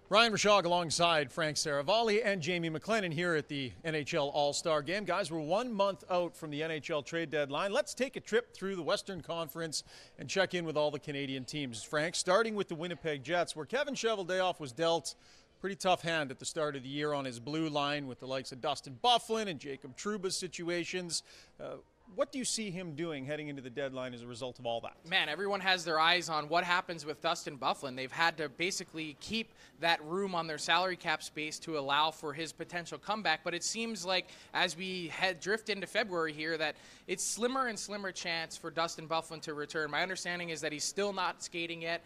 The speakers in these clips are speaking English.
Ryan Rishaug alongside Frank Seravalli and Jamie McLennan here at the NHL All-Star Game. Guys, we're 1 month out from the NHL trade deadline. Let's take a trip through the Western Conference and check in with all the Canadian teams. Frank, starting with the Winnipeg Jets, where Kevin Cheveldayoff was dealt a pretty tough hand at the start of the year on his blue line with the likes of Dustin Byfuglien and Jacob Trouba's situations. What do you see him doing heading into the deadline as a result of all that? Man, everyone has their eyes on what happens with Dustin Byfuglien. They've had to basically keep that room on their salary cap space to allow for his potential comeback. But it seems like as we drift into February here that it's slimmer and slimmer chance for Dustin Byfuglien to return. My understanding is that he's still not skating yet.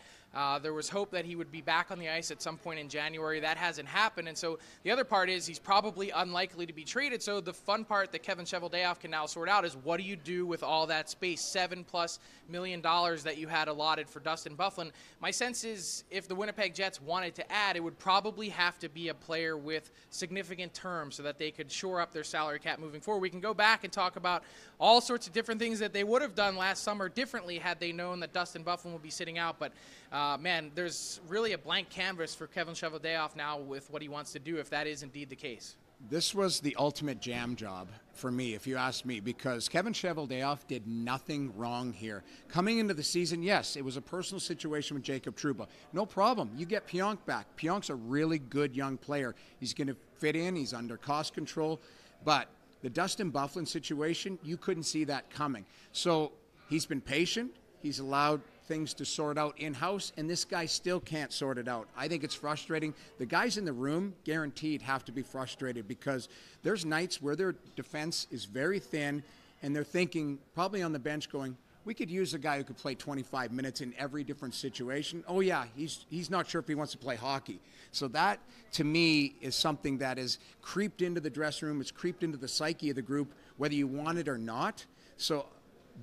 There was hope that he would be back on the ice at some point in January. That hasn't happened. And so the other part is he's probably unlikely to be traded. So the fun part that Kevin Cheveldayoff can now sort out is what do you do with all that space, $7+ million that you had allotted for Dustin Byfuglien. My sense is if the Winnipeg Jets wanted to add, it would probably have to be a player with significant terms so that they could shore up their salary cap moving forward. We can go back and talk about all sorts of different things that they would have done last summer differently had they known that Dustin Byfuglien would be sitting out. But man, there's really a blank canvas for Kevin Cheveldayoff now with what he wants to do if that is indeed the case. This was the ultimate jam job for me, if you ask me, because Kevin Cheveldayoff did nothing wrong here. Coming into the season, yes, it was a personal situation with Jacob Trouba. No problem. You get Pionk back. Pionk's a really good young player. He's going to fit in. He's under cost control. But the Dustin Byfuglien situation, you couldn't see that coming. So he's been patient. He's allowed things to sort out in-house, and this guy still can't sort it out. I think it's frustrating. The guys in the room guaranteed have to be frustrated because there's nights where their defense is very thin, and they're thinking, probably on the bench going, we could use a guy who could play 25 minutes in every different situation. Oh yeah, he's not sure if he wants to play hockey. So that, to me, is something that has creeped into the dressing room. It's creeped into the psyche of the group, whether you want it or not. So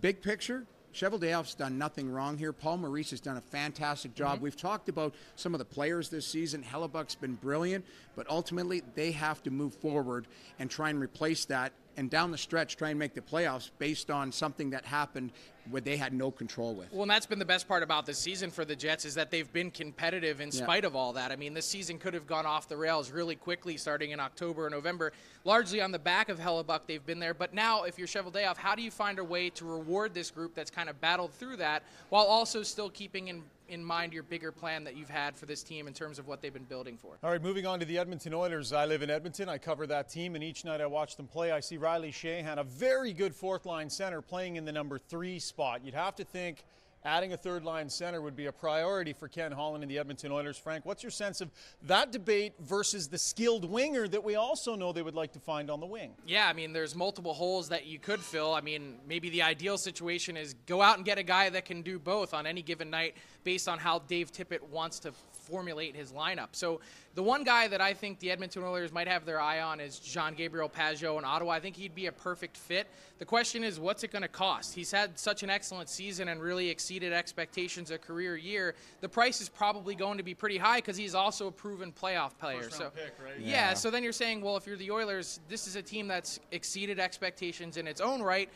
big picture, Cheveldayoff's done nothing wrong here. Paul Maurice has done a fantastic job. We've talked about some of the players this season. Hellebuck's been brilliant, but ultimately they have to move forward and try and replace that, and down the stretch try and make the playoffs based on something that happened where they had no control with. Well, and that's been the best part about this season for the Jets is that they've been competitive in spite of all that. I mean, this season could have gone off the rails really quickly starting in October and November. Largely on the back of Hellebuck, they've been there. But now, if you're Cheveldayoff, how do you find a way to reward this group that's kind of battled through that while also still keeping in mind your bigger plan that you've had for this team in terms of what they've been building for? All right, moving on to the Edmonton Oilers. I live in Edmonton. I cover that team, and each night I watch them play, I see Riley Sheahan, a very good fourth-line center, playing in the number 3 spot. You'd have to think adding a third-line center would be a priority for Ken Holland and the Edmonton Oilers. Frank, what's your sense of that debate versus the skilled winger that we also know they would like to find on the wing? Yeah, I mean, there's multiple holes that you could fill. I mean, maybe the ideal situation is go out and get a guy that can do both on any given night based on how Dave Tippett wants to formulate his lineup. So the one guy that I think the Edmonton Oilers might have their eye on is Jean-Gabriel Pageau in Ottawa. I think he'd be a perfect fit. The question is, what's it going to cost? He's had such an excellent season and really exceeded expectations a career year. The price is probably going to be pretty high because he's also a proven playoff player. First-round pick, right? Yeah, so then you're saying, well, if you're the Oilers, this is a team that's exceeded expectations in its own right.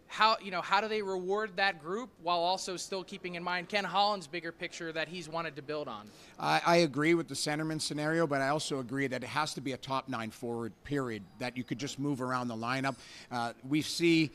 How do they reward that group while also still keeping in mind Ken Holland's bigger picture that he's wanted to build on? I agree with the centerman scenario, but I also agree that it has to be a top 9 forward, period, that you could just move around the lineup. We see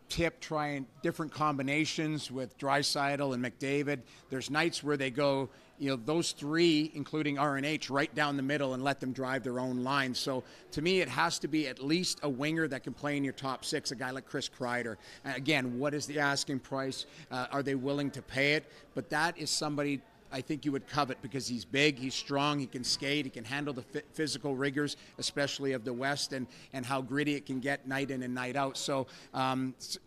Tip trying different combinations with Draisaitl and McDavid. There's nights where they go, those 3, including RNH, right down the middle and let them drive their own line. So to me, it has to be at least a winger that can play in your top 6, a guy like Chris Kreider. Again, what is the asking price? Are they willing to pay it? But that is somebody I think you would covet because he's big, he's strong, he can skate, he can handle the physical rigors, especially of the West, and how gritty it can get night in and night out. So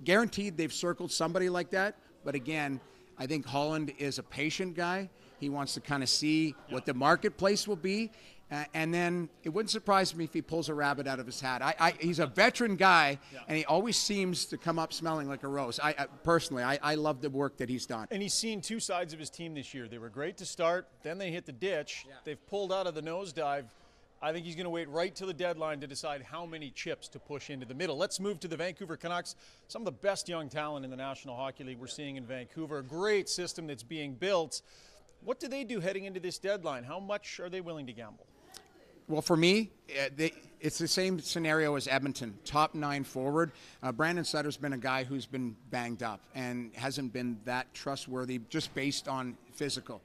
guaranteed they've circled somebody like that. But again, I think Holland is a patient guy. He wants to kind of see what the marketplace will be. And then it wouldn't surprise me if he pulls a rabbit out of his hat. He's a veteran guy, and he always seems to come up smelling like a rose. Personally, I love the work that he's done. And he's seen 2 sides of his team this year. They were great to start, then they hit the ditch. Yeah. They've pulled out of the nosedive. I think he's going to wait right till the deadline to decide how many chips to push into the middle. Let's move to the Vancouver Canucks. Some of the best young talent in the National Hockey League we're seeing in Vancouver. A great system that's being built. What do they do heading into this deadline? How much are they willing to gamble? Well, for me, it's the same scenario as Edmonton. Top 9 forward. Brandon Sutter's been a guy who's been banged up and hasn't been that trustworthy just based on physical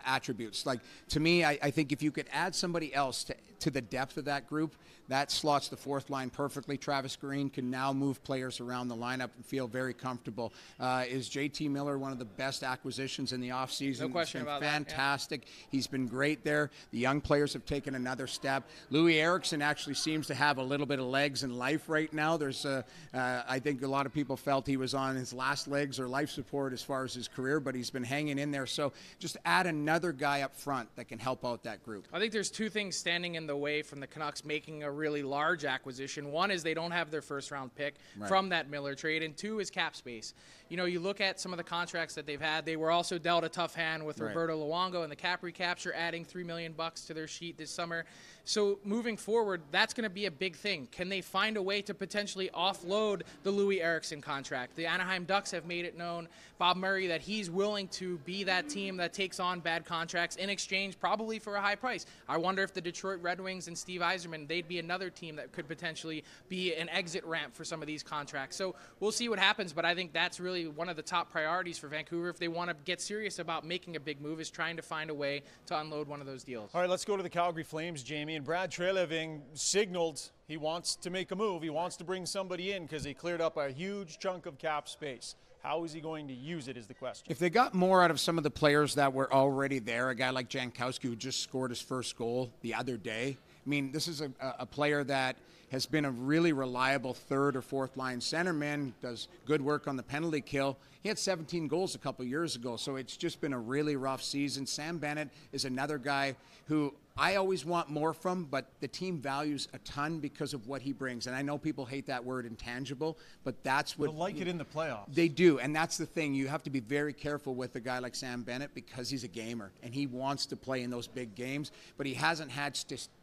attributes. Like, to me, I think if you could add somebody else to the depth of that group, that slots the fourth line perfectly. Travis Green can now move players around the lineup and feel very comfortable. Is JT Miller one of the best acquisitions in the offseason? No question about that. Fantastic. Yeah. He's been great there. The young players have taken another step. Louis Eriksson actually seems to have a little bit of legs in life right now. There's, I think a lot of people felt he was on his last legs or life support as far as his career, but he's been hanging in there. So just add another guy up front that can help out that group. I think there's two things standing in the way from the Canucks making a really large acquisition. One is they don't have their first-round pick from that Miller trade, and two is cap space. You know, you look at some of the contracts that they've had. They were also dealt a tough hand with Roberto Luongo and the cap recapture, adding $3 million to their sheet this summer. So moving forward, that's going to be a big thing. Can they find a way to potentially offload the Louis Eriksson contract? The Anaheim Ducks have made it known, Bob Murray, that he's willing to be that team that takes on bad contracts in exchange probably for a high price. I wonder if the Detroit Red Wings and Steve Yzerman, they'd be another team that could potentially be an exit ramp for some of these contracts. So we'll see what happens, but I think that's really one of the top priorities for Vancouver if they want to get serious about making a big move, is trying to find a way to unload one of those deals. All right, let's go to the Calgary Flames, Jamie. And Brad Treliving signaled he wants to make a move. He wants to bring somebody in because he cleared up a huge chunk of cap space. How is he going to use it is the question. If they got more out of some of the players that were already there, a guy like Jankowski who just scored his first goal the other day. I mean, this is a player that has been a really reliable third or fourth line centerman, does good work on the penalty kill. He had 17 goals a couple years ago, so it's just been a really rough season. Sam Bennett is another guy who I always want more from, but the team values a ton because of what he brings. And I know people hate that word intangible, but that's what... They'll like it in the playoffs. They do, and that's the thing. You have to be very careful with a guy like Sam Bennett because he's a gamer, and he wants to play in those big games, but he hasn't had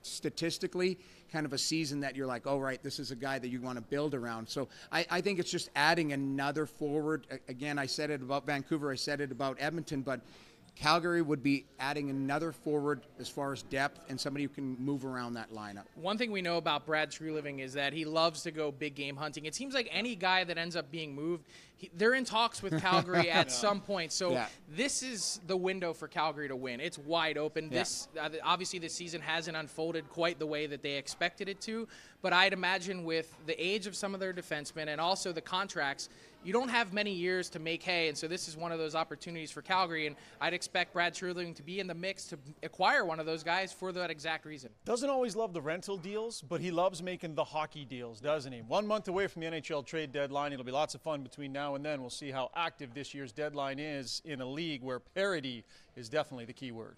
statistically kind of a season that you're like, oh, right, this is a guy that you want to build around. So I think it's just adding another forward. Again, I said it about Vancouver, I said it about Edmonton, but Calgary would be adding another forward as far as depth and somebody who can move around that lineup. One thing we know about Brad Treliving is that he loves to go big game hunting. It seems like any guy that ends up being moved, they're in talks with Calgary at some point. So this is the window for Calgary to win. It's wide open. This obviously this season hasn't unfolded quite the way that they expected it to, but I'd imagine with the age of some of their defensemen and also the contracts, you don't have many years to make hay, and so this is one of those opportunities for Calgary, and I'd expect Brad Treliving to be in the mix to acquire one of those guys for that exact reason. Doesn't always love the rental deals, but he loves making the hockey deals, doesn't he? 1 month away from the NHL trade deadline. It'll be lots of fun between now and then. We'll see how active this year's deadline is in a league where parity is definitely the key word.